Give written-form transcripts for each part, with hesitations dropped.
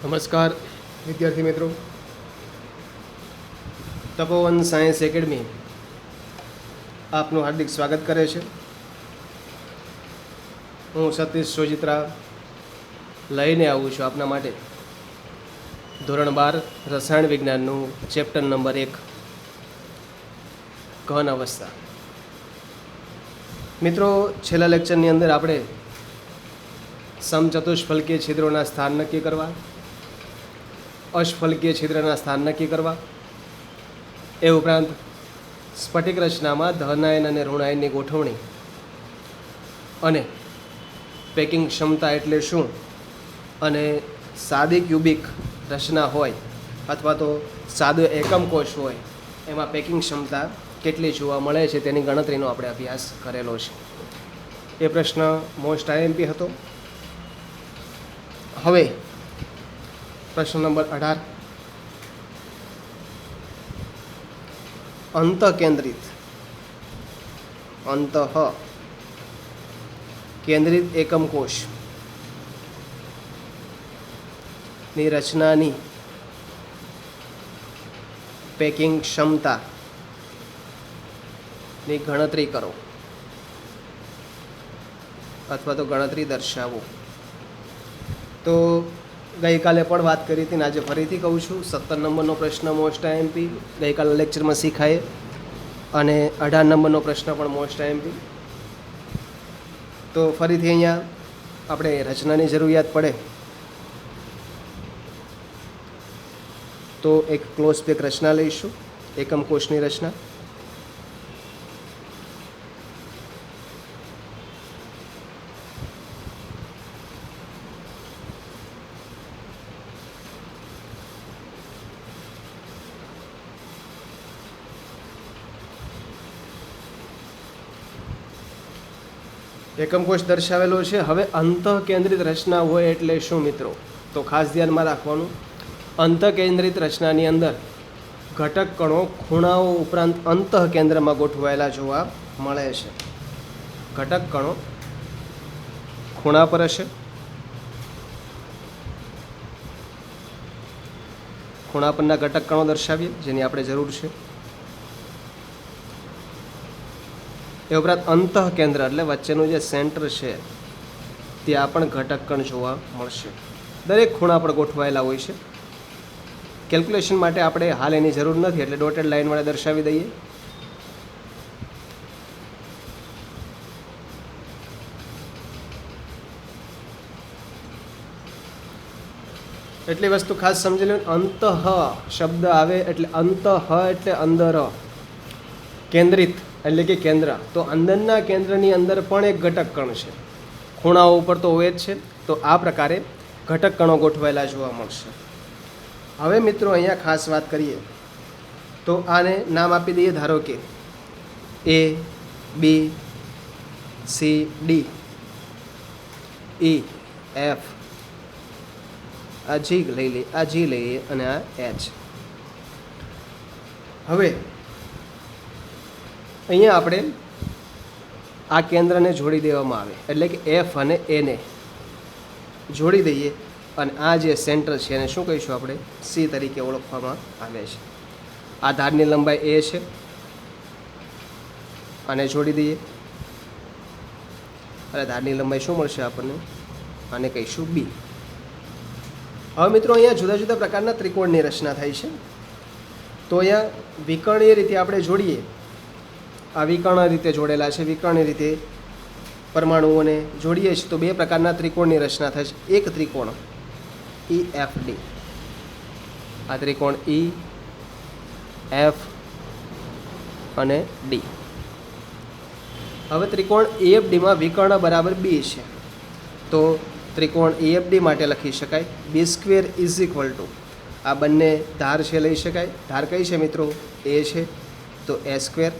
નમસ્કાર વિદ્યાર્થી મિત્રો, તપોવન સાયન્સ એકેડમી આપનું હાર્દિક સ્વાગત કરે છે. હું સતીશ સોજિત્રા લઈને આવું છું આપના માટે ધોરણ 12 રસાયણ વિજ્ઞાનનું ચેપ્ટર નંબર 1 ઘન અવસ્થા. મિત્રો, છેલ્લા લેક્ચરની અંદર આપણે સમચતુષ્ફલકીય છિદ્રોના સ્થાન નક્કી કરવા, અષ્ફલકીય છિદ્રના સ્થાન નક્કી કરવા, એ ઉપરાંત સ્ફટિક રચનામાં ધનાયન અને ઋણાયનની ગોઠવણી અને પેકિંગ ક્ષમતા એટલે શું, અને સાદી ક્યુબિક રચના હોય અથવા તો સાદો એકમ કોષ હોય એમાં પેકિંગ ક્ષમતા કેટલી જોવા મળે છે તેની ગણતરીનો આપણે અભ્યાસ કરેલો છે. એ પ્રશ્ન મોસ્ટ આઈએમપી હતો. હવે પ્રશ્ન નંબર 18, અંતઃકેન્દ્રિત એકમ કોષ ની રચનાની પેકિંગ ક્ષમતાની ગણતરી કરો અથવા તો ગણતરી દર્શાવો. તો ગઈકાલે પણ વાત કરી હતી ને આજે ફરીથી કહું છું, 17 નંબરનો પ્રશ્ન મોસ્ટ આઈએમપી ગઈકાલના લેક્ચરમાં શીખાય, અને 18 નંબરનો પ્રશ્ન પણ મોસ્ટ આઈએમપી. તો ફરીથી અહીંયા આપણે રચનાની જરૂરિયાત પડે તો એક ક્લોઝ પેક રચના લઈશું, એકમ કોષની રચના. એકમ કોષ દર્શાવેલો છે. હવે અંતઃકેન્દ્રિત રચના હોય એટલે શું મિત્રો? તો ખાસ ધ્યાનમાં રાખવાનું, અંતઃકેન્દ્રિત રચનાની અંદર ઘટક કણો ખૂણાઓ ઉપરાંત અંતઃકેન્દ્રમાં ગોઠવાયેલા જોવા મળે છે. ઘટક કણો ખૂણા પર હશે, ખૂણા પરના ઘટક કણો દર્શાવીએ જેની આપણે જરૂર છે. એ ઉપરાંત અંતઃકેન્દ્ર એટલે વચ્ચેનું જે સેન્ટર છે ત્યાં પણ ઘટક કણ જોવા મળશે. દરેક ખૂણા પર ગોઠવાયેલા હોય છે. કેલ્ક્યુલેશન માટે આપણે હાલ એની જરૂર નથી એટલે ડોટેડ લાઇન વડે દર્શાવી દઈએ. એટલી વસ્તુ ખાસ સમજી લો, અંતઃ શબ્દ આવે એટલે અંતઃ એટલે અંદર, કેન્દ્રિત એટલે કે કેન્દ્ર. તો અંદરના કેન્દ્રની અંદર પણ એક ઘટક કણ છે, ખૂણાઓ ઉપર તો હોય જ છે. તો આ પ્રકારે ઘટક કણો ગોઠવાયેલા જોવા મળશે. હવે મિત્રો અહીંયા ખાસ વાત કરીએ તો આને નામ આપી દઈએ, ધારો કે A, B, C, D, E, F, આ G લઈ લઈએ, આ G લઈએ અને આ H. હવે અહીંયા આપણે આ કેન્દ્રને જોડી દેવામાં આવે એટલે કે F અને A ને જોડી દઈએ, અને આ જે સેન્ટર છે એને શું કહીશું આપણે? C તરીકે ઓળખવામાં આવે છે. આ ધારની લંબાઈ A છે, આને જોડી દઈએ અને ધારની લંબાઈ શું મળશે આપણને? આને કહીશું B. હવે મિત્રો અહીંયા જુદા જુદા પ્રકારના ત્રિકોણની રચના થાય છે. તો અહીંયા વિકર્ણીય રીતે આપણે જોડીએ, આ વિકર્ણ રીતે જોડેલા છે, વિકર્ણ રીતે પરમાણુઓને જોડીએ છીએ તો બે પ્રકારના ત્રિકોણની રચના થાય છે. એક ત્રિકોણ EFD, આ ત્રિકોણ E, F અને D. હવે ત્રિકોણ EFDમાં વિકર્ણ બરાબર B છે, તો ત્રિકોણ EFD માટે લખી શકાય B² = આ બંને ધાર છે લઈ શકાય. ધાર કઈ છે મિત્રો? A છે, તો A²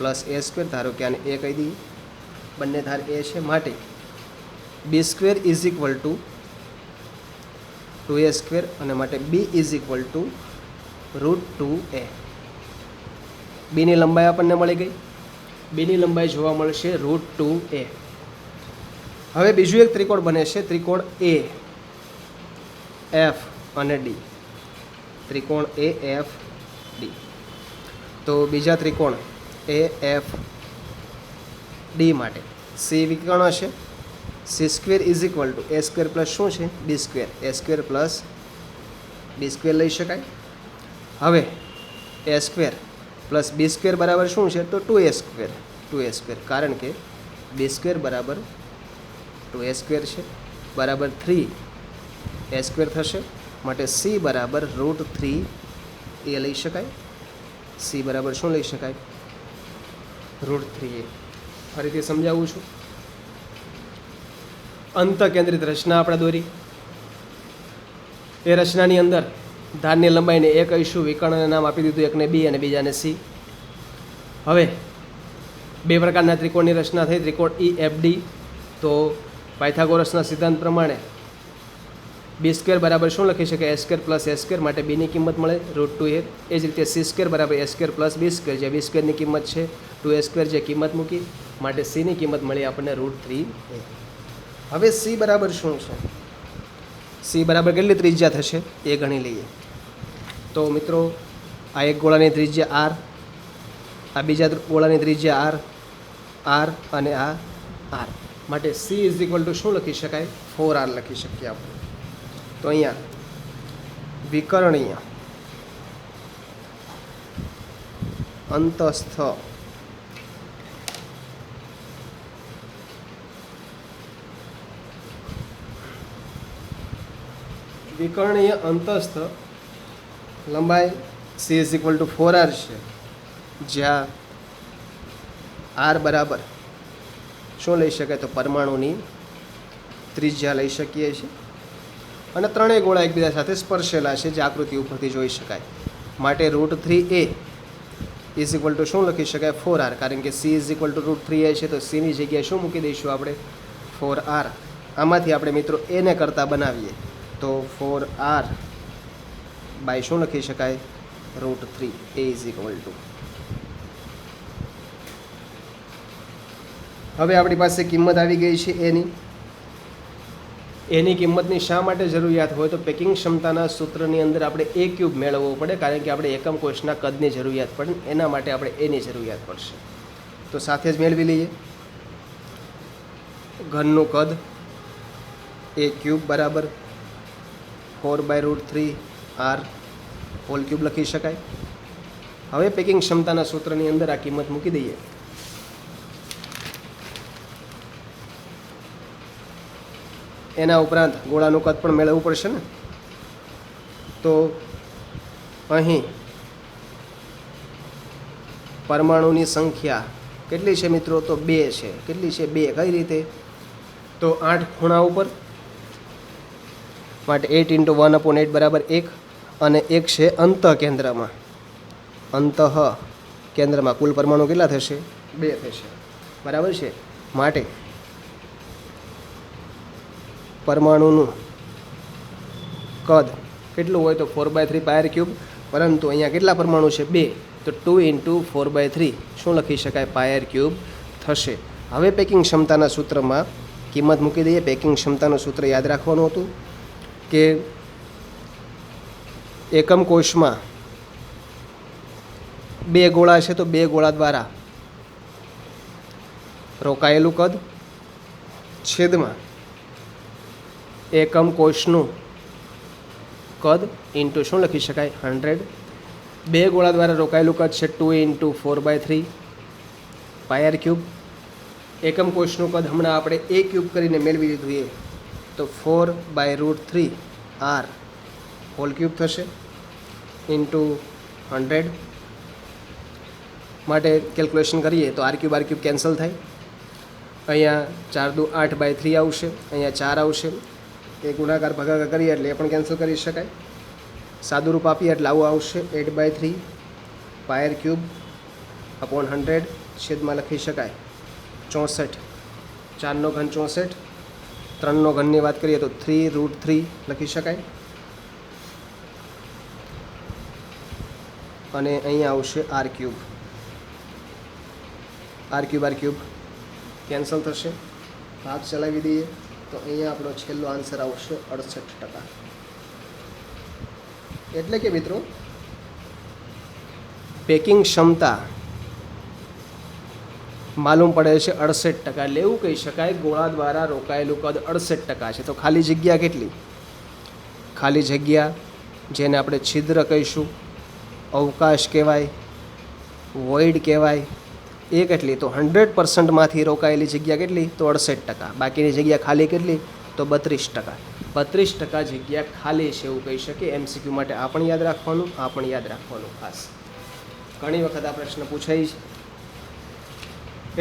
+ A², ધારો કે આને A કહી દઈએ, બંને ધાર A છે માટે B² = 2A² અને માટે B = √2A. બીની લંબાઈ આપણને મળી ગઈ. બીની લંબાઈ જોવા મળશે √2A. હવે બીજું એક ત્રિકોણ બને છે, ત્રિકોણ A. એફ અને ડી, ત્રિકોણ એ એફ ડી. તો બીજા ત્રિકોણ એ એફ ડી માટે સી વિકર્ણ હશે. C square is equal to A square plus શું છે બી સ્ક્વેર, એ સ્ક્વેર પ્લસ બી સ્ક્વેર લઈ શકાય. હવે એ સ્ક્વેર પ્લસ બી સ્ક્વેર બરાબર શું છે તો ટુ એ સ્ક્વેર, કારણ કે બી સ્ક્વેર બરાબર ટુ એ સ્ક્વેર છે, બરાબર 3 એ સ્ક્વેર થશે. માટે સી બરાબર √3 એ લઈ શકાય. સી બરાબર શું લઈ શકાય √3 એ. ફરીથી સમજાવું છું. અંત કેન્દ્રિત રચના આપણે દોરી. એ રચનાની અંદર ધારની લંબાઈને એ કહીશું, વિકર્ણને નામ આપી દીધું, એકને બી અને બીજાને સી. હવે બે પ્રકારના ત્રિકોણની રચના થઈ, ત્રિકોણ ઈ એફ ડી. તો પાયથાગોરસના સિદ્ધાંત પ્રમાણે બી સ્ક્વેર બરાબર શું લખી શકાય એ સ્ક્વેર પ્લસ એ સ્ક્વેર, માટે બીની કિંમત મળે √2a. એ જ રીતે સી સ્ક્વેર બરાબર એ સ્ક્વેર પ્લસ બી સ્ક્વેર, જે બી સ્ક્વેરની કિંમત છે 2a સ્ક્વેર, જે કિંમત મૂકી માટે સીની કિંમત મળી આપણને √3a. હવે સી બરાબર શું છે, સી બરાબર કેટલી ત્રિજ્યા થશે એ ગણી લઈએ. તો મિત્રો આ એક ગોળાની ત્રિજ્યા આર, આ બીજા ગોળાની ત્રિજ્યા આર, આર અને આ આર, માટે સી ઇઝ ઇક્વલ ટુ શું લખી શકાય 4r લખી શકીએ આપણે. તો અહીંયા વિકર્ણીય અંતસ્થ લંબાઈ she is equal to 4r છે, જ્યાં આર બરાબર શું લઈ શકાય તો પરમાણુની ત્રિજ્યા લઈ શકીએ છીએ. અને ત્રણેય ગોળા એકબીજા સાથે સ્પર્શેલા છે, જે આકૃતિ ઉપરથી જોઈ શકાય. માટે √3a ઇઝ ઇક્વલ ટુ શું લખી શકાય 4r, કારણ કે she is equal to √3a છે, તો સીની જગ્યાએ શું મૂકી દઈશું આપણે 4r. આમાંથી આપણે મિત્રો એને કરતાં બનાવીએ તો 4r બાય શું લખી શકાય √3a ઇઝ ઇક્વલ ટુ. હવે આપણી પાસે કિંમત આવી ગઈ છે એની કિંમતની શા માટે જરૂરિયાત હોય તો પેકિંગ ક્ષમતાના સૂત્રની અંદર આપણે એ ક્યુબ મેળવવો પડે, કારણ કે આપણે એકમ કોષના કદની જરૂરિયાત પડે, એના માટે આપણે એની જરૂરિયાત પડશે. તો સાથે જ મેળવી લઈએ. ઘનનું કદ એ ક્યુબ બરાબર 4/√3r હોલ ક્યુબ લખી શકાય. હવે પેકિંગ ક્ષમતાના સૂત્રની અંદર આ કિંમત મૂકી દઈએ. એના ઉપરાંત ગોળાનું કદ પણ મેળવવું પડશે ને. તો અહીં પરમાણુની સંખ્યા કેટલી છે મિત્રો તો 2 છે. કેટલી છે 2. કઈ રીતે તો 8 ખૂણા ઉપર, માટે 8 × 1/8 બરાબર 1, અને 1 છે અંત કેન્દ્રમાં. અંતઃ કેન્દ્રમાં કુલ પરમાણુ કેટલા થશે 2 થશે, બરાબર છે. માટે પરમાણુનું કદ કેટલું હોય તો 4/3 પાયર ક્યુબ, પરંતુ અહીંયા કેટલા પરમાણુ છે 2, તો 2 × 4/3 શું લખી શકાય પાયર ક્યુબ થશે. હવે પેકિંગ ક્ષમતાના સૂત્રમાં કિંમત મૂકી દઈએ. પેકિંગ ક્ષમતાનું સૂત્ર યાદ રાખવાનું હતું કે એકમ કોષમાં 2 ગોળા છે, તો 2 ગોળા દ્વારા રોકાયેલું કદ છેદમાં એકમ કોષનું કદ ઇન્ટુ શું લખી શકાય 100. 2 ગોળા દ્વારા રોકાયેલું કદ છે 2 × 4/3 પાયર ક્યુબ. એકમ કોષનું કદ હમણાં આપણે એ ક્યુબ કરીને મેળવી લીધું એ, તો 4/√3r હોલ ક્યુબ થશે ઇન્ટુ 100. માટે કેલ્ક્યુલેશન કરીએ તો r ક્યુબ કેન્સલ થાય. અહીંયા 4 × 2 = 8/3 આવશે, અહીંયા 4 આવશે. એ ગુણાકાર ભાગાકાર કરીએ એટલે એ પણ કેન્સલ કરી શકાય. સાદું રૂપ આપીએ એટલે આવું આવશે 8/3 પાયર ક્યુબ અપોન 100 છેદમાં લખી શકાય 64. 4 નો ઘન 64, 3 નો ઘનની વાત કરીએ તો 3√3 લખી શકાય. અને અહીંયા આવશે r ક્યુબ કેન્સલ થશે. ભાગ ચલાવી દઈએ તો અહીંયા આપણો છેલ્લો આન્સર આવશે 68%. એટલે કે મિત્રો પેકિંગ ક્ષમતા માલુમ પડે છે 68%, એટલે એવું કહી શકાય ગોળા દ્વારા રોકાયેલું કદ 68% છે. તો ખાલી જગ્યા કેટલી? ખાલી જગ્યા જેને આપણે છિદ્ર કહીશું, અવકાશ કહેવાય, વોઇડ કહેવાય, એ કેટલી? તો 100%માંથી રોકાયેલી જગ્યા કેટલી? તો 68%. બાકીની જગ્યા ખાલી કેટલી? તો 32%. 32% જગ્યા ખાલી છે એવું કહી શકીએ. MCQ માટે આ પણ યાદ રાખવાનું, આ પણ યાદ રાખવાનું ખાસ. ઘણી વખત આ પ્રશ્ન પૂછાય છે.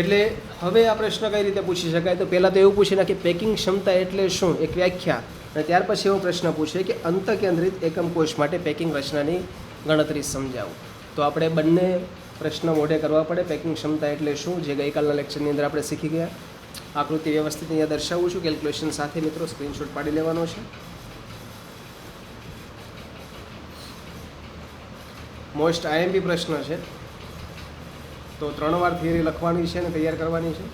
એટલે હવે આ પ્રશ્ન કઈ રીતે પૂછી શકાય? તો પહેલાં તો એવું પૂછી નાખે પેકિંગ ક્ષમતા એટલે શું, એક વ્યાખ્યા, અને ત્યાર પછી એવો પ્રશ્ન પૂછે કે અંતકેન્દ્રિત એકમ કોષ માટે પેકિંગ રચનાની ગણતરી સમજાવો. તો આપણે બંને પ્રશ્ન મોઢે કરવા પડે. પેકિંગ ક્ષમતા એટલે શું, જે ગઈકાલના લેક્ચરની અંદર આપણે શીખી ગયા. આકૃતિ વ્યવસ્થિત અહીંયા દર્શાવું છું કેલ્ક્યુલેશન સાથે. મિત્રો સ્ક્રીનશોટ પાડી લેવાનો છે. મોસ્ટ IMP પ્રશ્ન છે, તો 3 વાર થિયરી લખવાની છે અને તૈયાર કરવાની છે.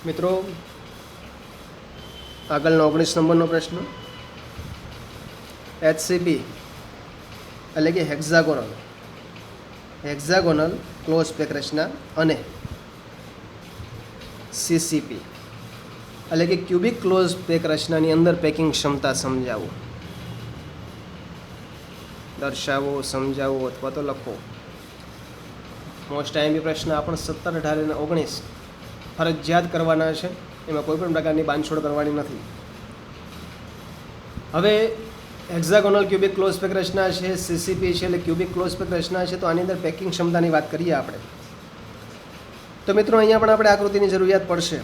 મિત્રો આગળનો 19 નંબરનો પ્રશ્ન, HCP એટલે કે હેક્ઝાગોનલ ક્લોઝ પેક રચના અને CCP એટલે કે ક્યુબિક ક્લોઝ પેક રચનાની અંદર પેકિંગ ક્ષમતા સમજાવો, દર્શાવો, સમજાવો અથવા તો લખો. મોસ્ટ IMP પ્રશ્ન આ પણ 17, 18 અને 19 ફરજિયાત કરવાના છે. એમાં કોઈ પણ પ્રકારની બાંધછોડ કરવાની નથી. હવે હેક્ઝાગોનલ ક્યુબિક ક્લોઝ પેક રચના છે, CCP છે એટલે ક્યુબિક ક્લોઝ પેક રચના છે. તો આની અંદર પેકિંગ ક્ષમતાની વાત કરીએ આપણે. તો મિત્રો અહીંયા પણ આપણે આકૃતિની જરૂરિયાત પડશે,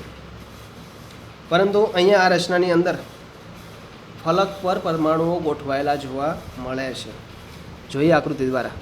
પરંતુ અહીંયા આ રચનાની અંદર ફલક પર પરમાણુઓ ગોઠવાયેલા જોવા મળે છે. જોઈએ આકૃતિ દ્વારા.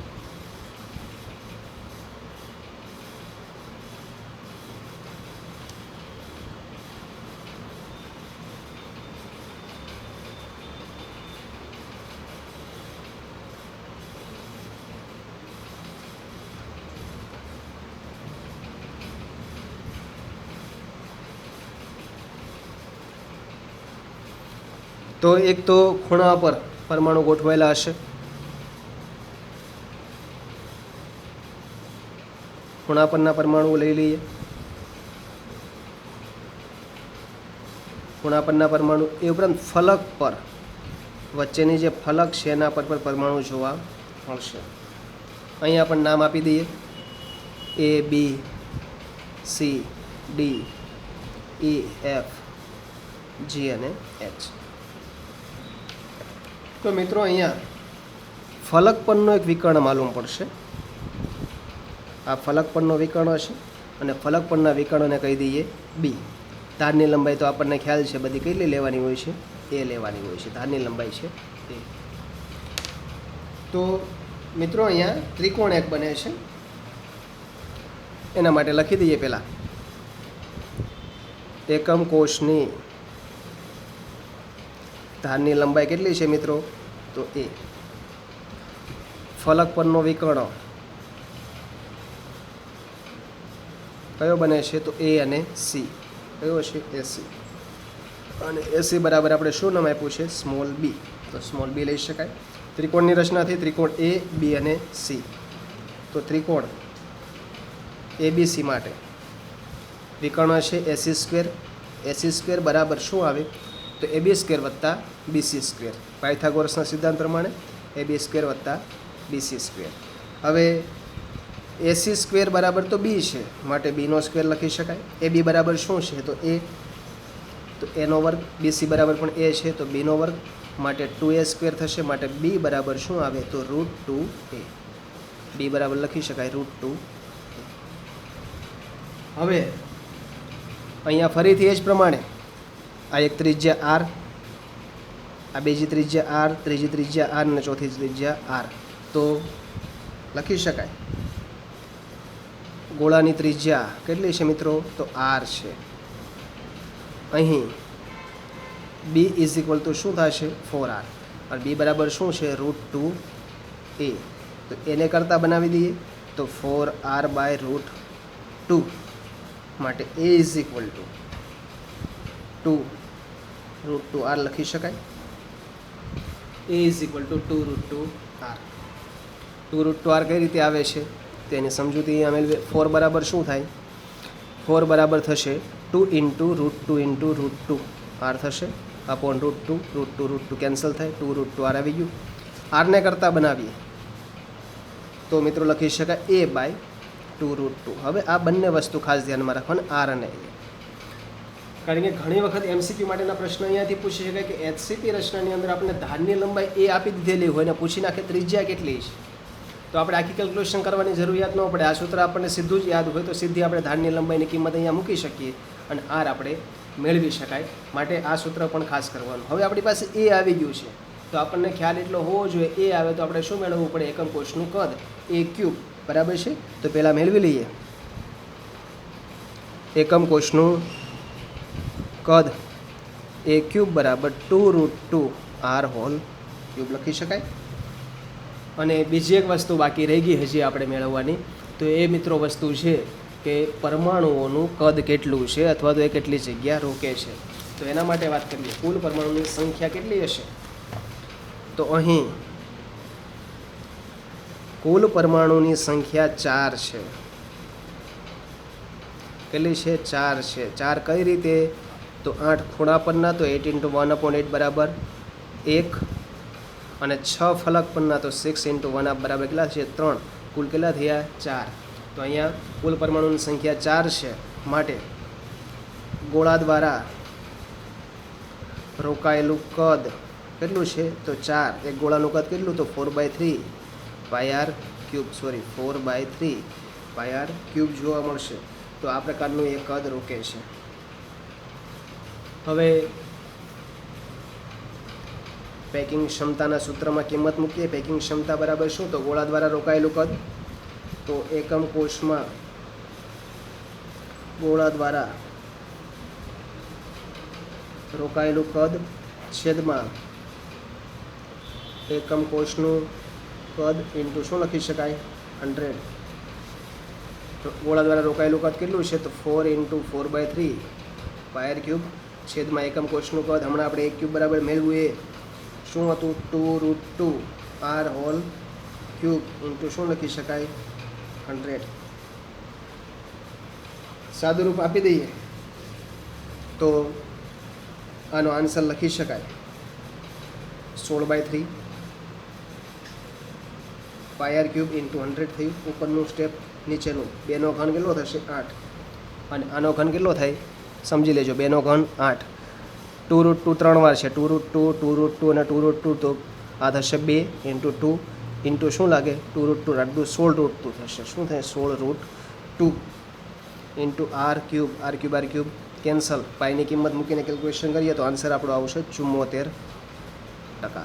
તો એક તો ખૂણા પર પરમાણુ ગોઠવાયેલા હશે. ખૂણા પરના પરમાણુઓ લઈ લઈએ. ખૂણા પરના પરમાણુ એ ઉપરાંત ફલક પર વચ્ચેની જે ફલક છે એના પર પરમાણુ જોવા મળશે. અહીંયા પણ નામ આપી દઈએ, A, B, C, D, E, F, G અને H. તો મિત્રો અહીંયા ફલક પરનો એક વિકર્ણ માલુમ પડશે. આ ફલક પરનો વિકર્ણ છે અને ફલક પરના વિકર્ણને કહી દઈએ B. ધારની લંબાઈ તો આપણને ખ્યાલ છે બધી કેટલી લેવાની હોય છે? A લેવાની હોય છે. ધારની લંબાઈ છે A. તો મિત્રો અહીંયા ત્રિકોણ એક બને છે. એના માટે લખી દઈએ પહેલાં એકમ કોષની ધારની લંબાઈ કેટલી છે મિત્રો? તો A. ફલક પરનો વિકર્ણ કયો બને છે? તો A અને C. કયો છે? AC. અને AC બરાબર આપણે શું નામ આપ્યું છે? Small b. તો સ્મોલ b લઈ શકાય. ત્રિકોણની રચનાથી ત્રિકોણ A, B અને C. તો ત્રિકોણ ABC માટે વિકર્ણ છે AC². AC² બરાબર શું આવે? તો AB² વત્તા BC². પાયથાગોરસના સિદ્ધાંત પ્રમાણે AB² વત્તા BC². હવે AC² બરાબર તો B છે, માટે B² લખી શકાય. AB બરાબર શું છે? તો A. તો એનો વર્ગ, BC બરાબર પણ એ છે તો બીનો વર્ગ, માટે 2a² થશે, માટે b બરાબર શું આવે તો √2a. b બરાબર લખી શકાય √2a. હવે અહીંયા ફરીથી એ જ પ્રમાણે આ એક ત્રિજ્યા r, આ બીજી ત્રિજ્યા r, ત્રીજી ત્રિજ્યા r અને ચોથી ત્રિજ્યા r. તો લખી શકાય ગોળાની ત્રિજ્યા કેટલી છે મિત્રો તો r છે. અહીં b = શું થશે 4r, અને b બરાબર શું છે √2a. તો એને કરતાં બનાવી દઈએ તો 4r/√2, માટે a = 2√2r લખી શકાય. a = 2√2r. 2√2r કઈ રીતે આવે છે તેની સમજૂતી અહીંયા મેળવીએ. 4 બરાબર શું થાય, 4 બરાબર થશે 2 × √2 r થશે, અપોન √2 કેન્સલ થાય, 2√2r આવી ગયું. rને કરતાં બનાવીએ તો મિત્રો લખી શકાય a/2√2. હવે આ બંને વસ્તુ ખાસ ધ્યાનમાં રાખવાની, r અને a. કારણ કે ઘણી વખત MCQ માટેના પ્રશ્ન અહીંયાથી પૂછી શકાય કે HCP રચનાની અંદર આપણે ધારની લંબાઈ એ આપી દીધેલી હોય ને પૂછી નાખે ત્રિજ્યા કેટલી છે, તો આપણે આખી કેલ્ક્યુલેશન કરવાની જરૂરિયાત ન પડે. આ સૂત્ર આપણને સીધું જ યાદ હોય તો સીધી આપણે ધારની લંબાઈની કિંમત અહીંયા મૂકી શકીએ અને r આપણે મેળવી શકાય. માટે આ સૂત્ર પણ ખાસ કરવાનું. હવે આપણી પાસે a આવી ગયું છે તો આપણને ખ્યાલ એટલો હોવો જોઈએ, a આવે તો આપણે શું મેળવવું પડે એકમ કોષનું કદ a³ બરાબર છે. તો પહેલાં મેળવી લઈએ એકમ કોષનું કદ a³ બરાબર 2√2r² લખી શકાય. અને બીજી એક વસ્તુ બાકી રહી ગઈ હજી આપણે મેળવવાની, તો એ મિત્રો વસ્તુ છે કે પરમાણુઓનું કદ કેટલું છે અથવા તો એ કેટલી જગ્યા રોકે છે. તો એના માટે વાત કરીએ કુલ પરમાણુની સંખ્યા કેટલી હશે. તો અહીં કુલ પરમાણુની સંખ્યા 4 છે. કેટલી છે 4 છે. 4 કઈ રીતે તો 8 ખૂણા પરના તો 8 × 1/8 બરાબર 1, અને 6 ફલક પરના તો 6 × 1 બરાબર કેટલા છે 3. કુલ કેટલા થયા 4. તો અહીંયા કુલ પરમાણુની સંખ્યા 4 છે, માટે ગોળા દ્વારા રોકાયેલું કદ કેટલું છે તો 4. એક ગોળાનું કદ કેટલું તો 4/3 πr³ 4/3 πr³ જોવા મળશે. તો આ પ્રકારનું એ કદ રોકે છે. હવે પેકિંગ ક્ષમતાના સૂત્રમાં કિંમત મૂકીએ. પેકિંગ ક્ષમતા બરાબર શું તો ગોળા દ્વારા રોકાયેલું કદ, તો એકમ કોષમાં ગોળા દ્વારા રોકાયેલું કદ છેદમાં એકમ કોષનું કદ ઇન્ટુ શું લખી શકાય 100. ગોળા દ્વારા રોકાયેલું કદ કેટલું છે તો 4 × 4/3 πr³ છેદમાં એકમ કોષનું કદ હમણાં આપણે a³ બરાબર મેળવ્યું એ શું હતું 2√2r² ઇન્ટુ શું લખી શકાય 100. સાદુરૂપ આપી દઈએ તો આનો આન્સર લખી શકાય 16/3 πr³ ઇન્ટુ 100 થયું. ઉપરનું સ્ટેપ નીચેનું 2 નો ઘન કેટલો થશે 8, અને આનો ઘન કેટલો થાય સમજી લેજો 2 નો ઘન 8. 2√2 3 વાર છે 2√2 અને 2√2, તો આ થશે 2 × 2 ઇન્ટુ શું લાગે 2√2 16√2 થશે. શું થાય 16√2 ઇન્ટુ r³ કેન્સલ. પાઈની કિંમત મૂકીને કેલ્ક્યુલેશન કરીએ તો આન્સર આપણો આવશે 74%.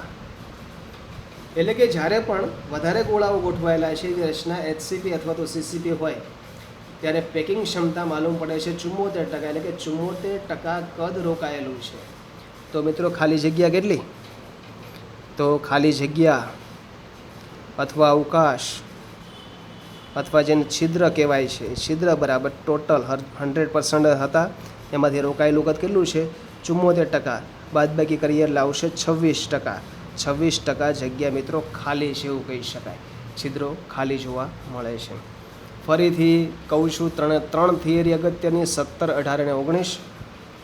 એટલે કે જ્યારે પણ વધારે ગોળાઓ ગોઠવાયેલા છે જે રચના HCP અથવા તો CCP હોય ત્યારે પેકિંગ ક્ષમતા માલુમ પડે છે 74%, એટલે કે 74% કદ રોકાયેલું છે. તો મિત્રો ખાલી જગ્યા કેટલી તો ખાલી જગ્યા અથવા અવકાશ અથવા જેને છિદ્ર કહેવાય છે એ છિદ્ર બરાબર ટોટલ 100% હતા, એમાંથી રોકાયેલું કદ કેટલું છે 74%. બાદબાકી કરીએ એટલે આવશે 26%. 26% જગ્યા મિત્રો ખાલી છે એવું કહી શકાય, છિદ્રો ખાલી જોવા મળે છે. ફરીથી કહું છું ત્રણ થિયરી અગત્યની 17, 18 અને 19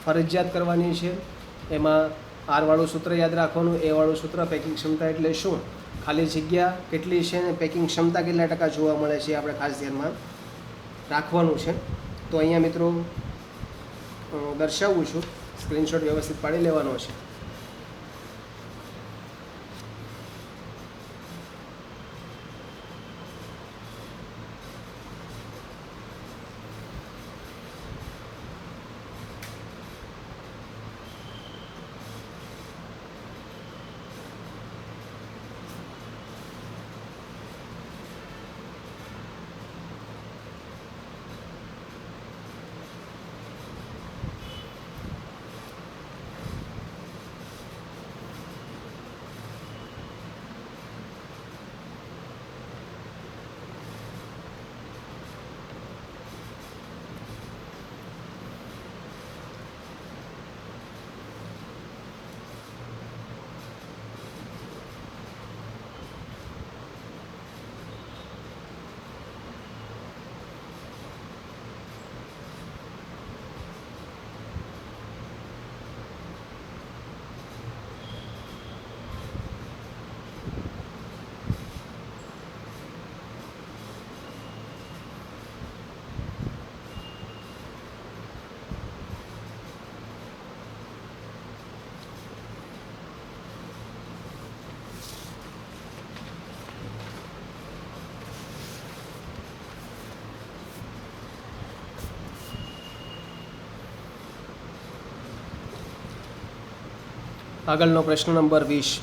ફરજિયાત કરવાની છે. એમાં આરવાળું સૂત્ર યાદ રાખવાનું, એ વાળું સૂત્ર પેકિંગ ક્ષમતા એટલે શું, ખાલી જગ્યા કેટલી છે અને પેકિંગ ક્ષમતા કેટલા ટકા જોવા મળે છે આપણે ખાસ ધ્યાનમાં રાખવાનું છે. તો અહીંયા મિત્રો દર્શાવું છું સ્ક્રીનશોટ વ્યવસ્થિત પાડી લેવાનો છે. આગળનો પ્રશ્ન નંબર 20.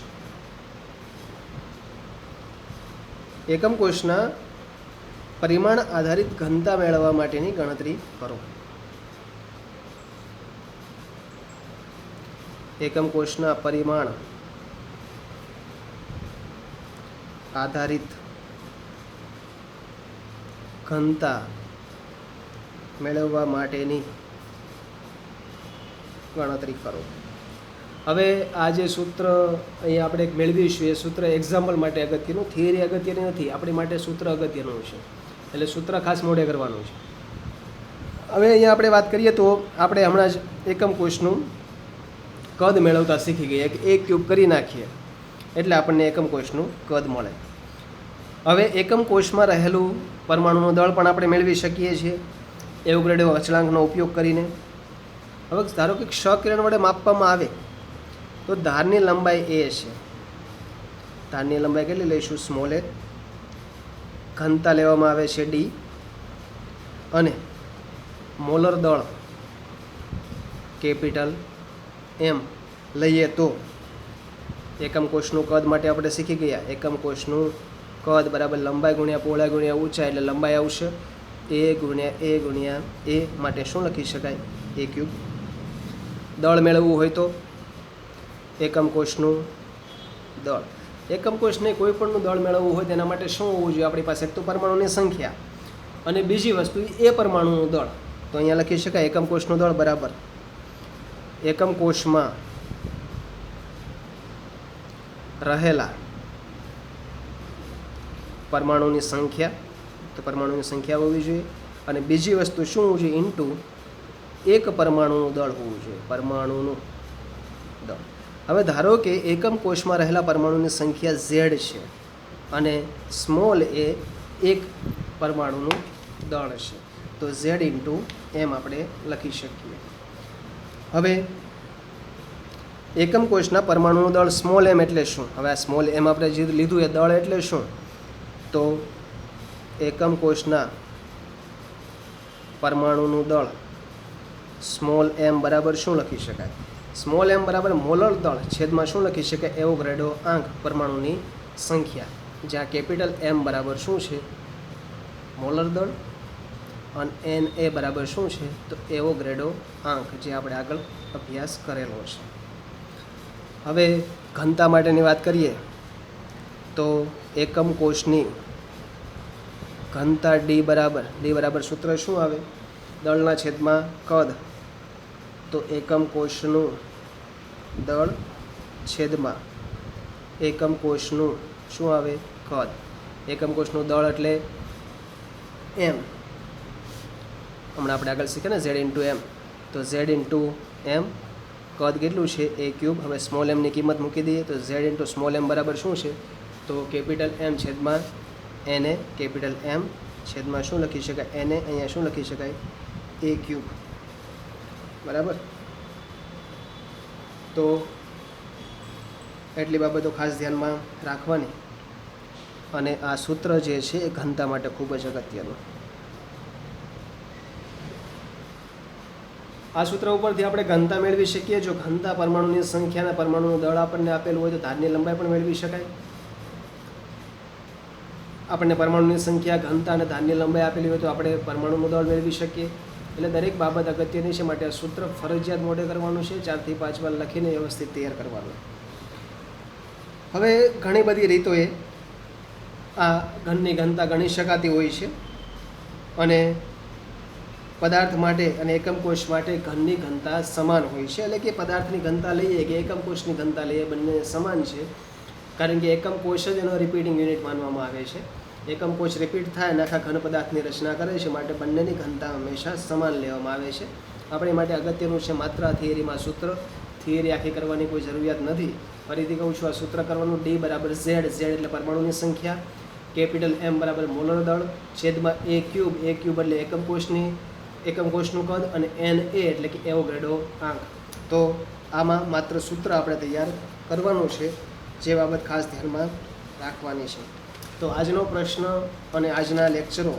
એકમ કોષના પરિમાણ આધારિત ઘનતા મેળવવા માટેની ગણતરી કરો. એકમ કોષના પરિમાણ આધારિત ઘનતા મેળવવા માટેની ગણતરી કરો. હવે આ જે સૂત્ર અહીંયા આપણે મેળવીશું એ સૂત્ર એક્ઝામ્પલ માટે અગત્યનું, થિયરી અગત્યની નથી, આપણી માટે સૂત્ર અગત્યનું છે, એટલે સૂત્ર ખાસ મોઢે કરવાનું છે. હવે અહીંયા આપણે વાત કરીએ તો આપણે હમણાં જ એકમ કોષનું કદ મેળવતા શીખી ગયા કે એક ક્યુબ કરી નાખીએ એટલે આપણને એકમ કોષનું કદ મળે. હવે એકમ કોષમાં રહેલું પરમાણુનું દળ પણ આપણે મેળવી શકીએ છીએ એવોગાડ્રો અચળાંકનો ઉપયોગ કરીને. હવે ધારો કે ક્ષ કિરણ વડે માપવામાં આવે તો ધારની લંબાઈ એ છે. ધારની લંબાઈ કેટલી લઈશું? સ્મોલ એ. ઘનતા લેવામાં આવે છે ડી, અને મોલર દળ કેપિટલ એમ લઈએ તો એકમ કોષનું કદ માટે આપણે શીખી ગયા. એકમ કોષનું કદ બરાબર લંબાઈ ગુણ્યા પહોળાઈ ગુણ્યા ઊંચાઈ, એટલે લંબાઈ આવશે એ ગુણ્યા એ માટે શું લખી શકાય? એ ક્યુબ. દળ મેળવવું હોય તો એકમ કોષનું દળ. એકમ કોષને કોઈ પણનું દળ મેળવવું હોય તેના માટે શું હોવું જોઈએ આપણી પાસે? એક તો પરમાણુની સંખ્યા, અને બીજી વસ્તુ એ પરમાણુનું દળ. તો અહીંયા લખી શકાય એકમ કોષનું દળ બરાબર એકમ કોષમાં રહેલા પરમાણુની સંખ્યા, તો પરમાણુની સંખ્યા હોવી જોઈએ, અને બીજી વસ્તુ શું હોવું જોઈએ? ઇન્ટુ એક પરમાણુનું દળ હોવું જોઈએ, પરમાણુનું દળ. હવે ધારો કે એકમ કોષમાં રહેલા પરમાણુની સંખ્યા ઝેડ છે અને સ્મોલ એ એક પરમાણુનું દળ છે, તો ઝેડ ઇન્ટુ એમ આપણે લખી શકીએ. હવે એકમ કોષના પરમાણુનું દળ સ્મોલ એમ એટલે શું? હવે આ સ્મોલ એમ આપણે જે લીધું એ દળ એટલે શું? તો એકમ કોષના પરમાણુનું દળ સ્મોલ એમ બરાબર શું લખી શકાય? સ્મોલ એમ બરાબર મોલર દળ છેદમાં શું લખી શકાય? એવોગાડ્રો આંક પરમાણુની સંખ્યા, જ્યાં કેપિટલ એમ બરાબર શું છે? મોલર દળ, અને એન એ બરાબર શું છે? તો એવોગાડ્રો આંક, જે આપણે આગળ અભ્યાસ કરેલો છે. હવે ઘનતા માટેની વાત કરીએ તો એકમ કોષની ઘનતા ડી બરાબર સૂત્ર શું આવે? દળના છેદમાં કદ. તો એકમ કોષનું દળ છેદમાં એકમ કોષનું શું આવે? કદ. એકમ કોષનું દળ એટલે એમ, હમણાં આપણે આગળ શીખે ને ઝેડ ઇન્ટુ એમ, તો ઝેડ ઇન્ટુ એમ. કદ કેટલું છે? એ ક્યુબ. હવે સ્મોલ એમની કિંમત મૂકી દઈએ તો ઝેડ ઇન્ટુ સ્મોલ એમ બરાબર શું છે? તો કેપિટલ એમ છેદમાં એન એ, કેપિટલ એમ છેદમાં શું લખી શકાય? એને. અહીંયા શું લખી શકાય? એ ક્યુબ બરાબર. તો એટલી બાબતો ખાસ ધ્યાનમાં રાખવાની. અને આ સૂત્ર જે છે એ ઘનતા માટે ખૂબ જ અગત્યનું. આ સૂત્ર ઉપરથી આપણે ઘનતા મેળવી શકીએ. જો ઘનતા પરમાણુની સંખ્યા અને પરમાણુનું દળ આપણને આપેલું હોય તો ધારની લંબાઈ પણ મેળવી શકાય. આપણને પરમાણુની સંખ્યા, ઘનતા અને ધારની લંબાઈ આપેલી હોય તો આપણે પરમાણુનું દળ મેળવી શકીએ. એટલે દરેક બાબત અગત્યની છે, માટે આ સૂત્ર ફરજિયાત મોઢે કરવાનું છે. 4 થી 5 વાર લખીને વ્યવસ્થિત તૈયાર કરવાનું. હવે ઘણી બધી રીતોએ આ ઘનની ઘનતા ગણી શકાતી હોય છે. અને પદાર્થ માટે અને એકમ કોષ માટે ઘનની ઘનતા સમાન હોય છે. એટલે કે પદાર્થની ઘનતા લઈએ કે એકમ કોષની ઘનતા લઈએ, બંને સમાન છે. કારણ કે એકમ કોષ જ એનો રિપીટિંગ યુનિટ માનવામાં આવે છે. એકમ કોષ રિપીટ થાય અને આખા ઘન પદાર્થની રચના કરે છે, માટે બંનેની ઘનતા હંમેશા સમાન લેવામાં આવે છે. આપણે માટે અગત્યનું છે માત્ર આ થિયરીમાં સૂત્ર. થિયરી આખી કરવાની કોઈ જરૂરિયાત નથી. ફરીથી કહું છું, આ સૂત્ર કરવાનું. D બરાબર Z, Z એટલે પરમાણુની સંખ્યા, કેપિટલ M બરાબર મોલર દળ, છેદમાં A ક્યુબ એટલે એકમ કોષનું કદ, અને NA એટલે કે એવોગાડ્રો આંક. તો આમાં માત્ર સૂત્ર આપણે તૈયાર કરવાનું છે, જે બાબત ખાસ ધ્યાનમાં રાખવાની છે. તો આજનો પ્રશ્ન અને આજના લેક્ચરો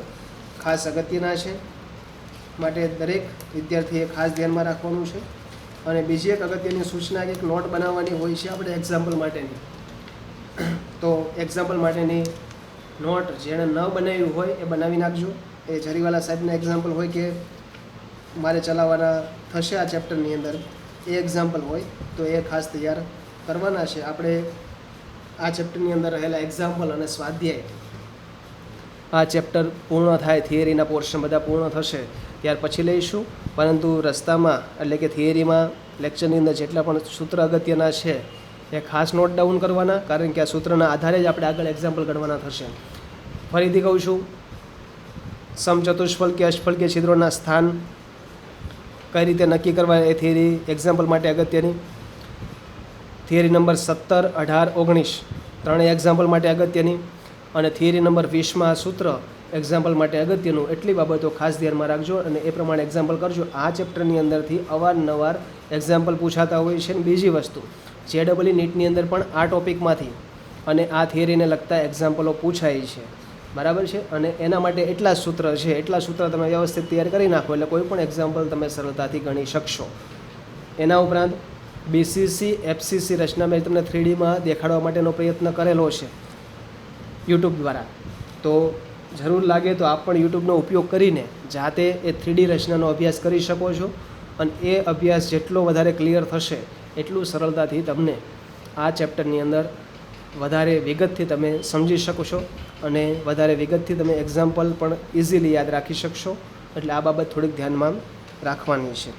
ખાસ અગત્યના છે, માટે દરેક વિદ્યાર્થીએ ખાસ ધ્યાનમાં રાખવાનું છે. અને બીજી એક અગત્યની સૂચના કે એક નોટ બનાવવાની હોય છે આપણે એક્ઝામ્પલ માટેની. તો એક્ઝામ્પલ માટેની નોટ જેણે ન બનાવ્યું હોય એ બનાવી નાખજો. એ જરીવાલા સાહેબના એક્ઝામ્પલ હોય કે મારે ચલાવવાના થશે આ ચેપ્ટરની અંદર, એ એક્ઝામ્પલ હોય તો એ ખાસ તૈયાર કરવાના છે. આપણે આ ચેપ્ટરની અંદર રહેલા એક્ઝામ્પલ અને સ્વાધ્યાય, આ ચેપ્ટર પૂર્ણ થાય, થિયરીના પોર્શન બધા પૂર્ણ થશે ત્યાર પછી લઈશું. પરંતુ રસ્તામાં એટલે કે થિયરીમાં લેક્ચરની અંદર જેટલા પણ સૂત્ર અગત્યના છે એ ખાસ નોટ ડાઉન કરવાના, કારણ કે આ સૂત્રના આધારે જ આપણે આગળ એક્ઝામ્પલ ગણવાના થશે. ફરીથી કહું છું, સમચતુષ્ફલકી, અષ્ટફલકી છિદ્રોના સ્થાન કઈ રીતે નક્કી કરવા એ થિયરી એક્ઝામ્પલ માટે અગત્યની. થિયરી નંબર 17, 18, 19 ત્રણેય એક્ઝામ્પલ માટે અગત્યની. અને થિયરી નંબર 20માં સૂત્ર એક્ઝામ્પલ માટે અગત્યનું. એટલી બાબતો ખાસ ધ્યાનમાં રાખજો અને એ પ્રમાણે એક્ઝામ્પલ કરજો. આ ચેપ્ટરની અંદરથી અવારનવાર એક્ઝામ્પલ પૂછાતા હોય છે. અને બીજી વસ્તુ, JEE નીટની અંદર પણ આ ટોપિકમાંથી અને આ થિયરીને લગતા એક્ઝામ્પલો પૂછાય છે, બરાબર છે. અને એના માટે એટલા જ સૂત્ર છે, એટલા સૂત્ર તમે વ્યવસ્થિત તૈયાર કરી નાખો એટલે કોઈ પણ એક્ઝામ્પલ તમે સરળતાથી ગણી શકશો. એના ઉપરાંત BCC, FCC રચના મેં તમને 3Dમાં દેખાડવા માટેનો પ્રયત્ન કરેલો છે યુટ્યુબ દ્વારા. તો જરૂર લાગે તો આપ પણ યુટ્યુબનો ઉપયોગ કરીને જાતે એ 3D રચનાનો અભ્યાસ કરી શકો છો. અને એ અભ્યાસ જેટલો વધારે ક્લિયર થશે એટલું સરળતાથી તમને આ ચેપ્ટરની અંદર વધારે વિગતથી તમે સમજી શકશો અને વધારે વિગતથી તમે એક્ઝામ્પલ પણ ઇઝીલી યાદ રાખી શકશો. એટલે આ બાબત થોડીક ધ્યાનમાં રાખવાની છે.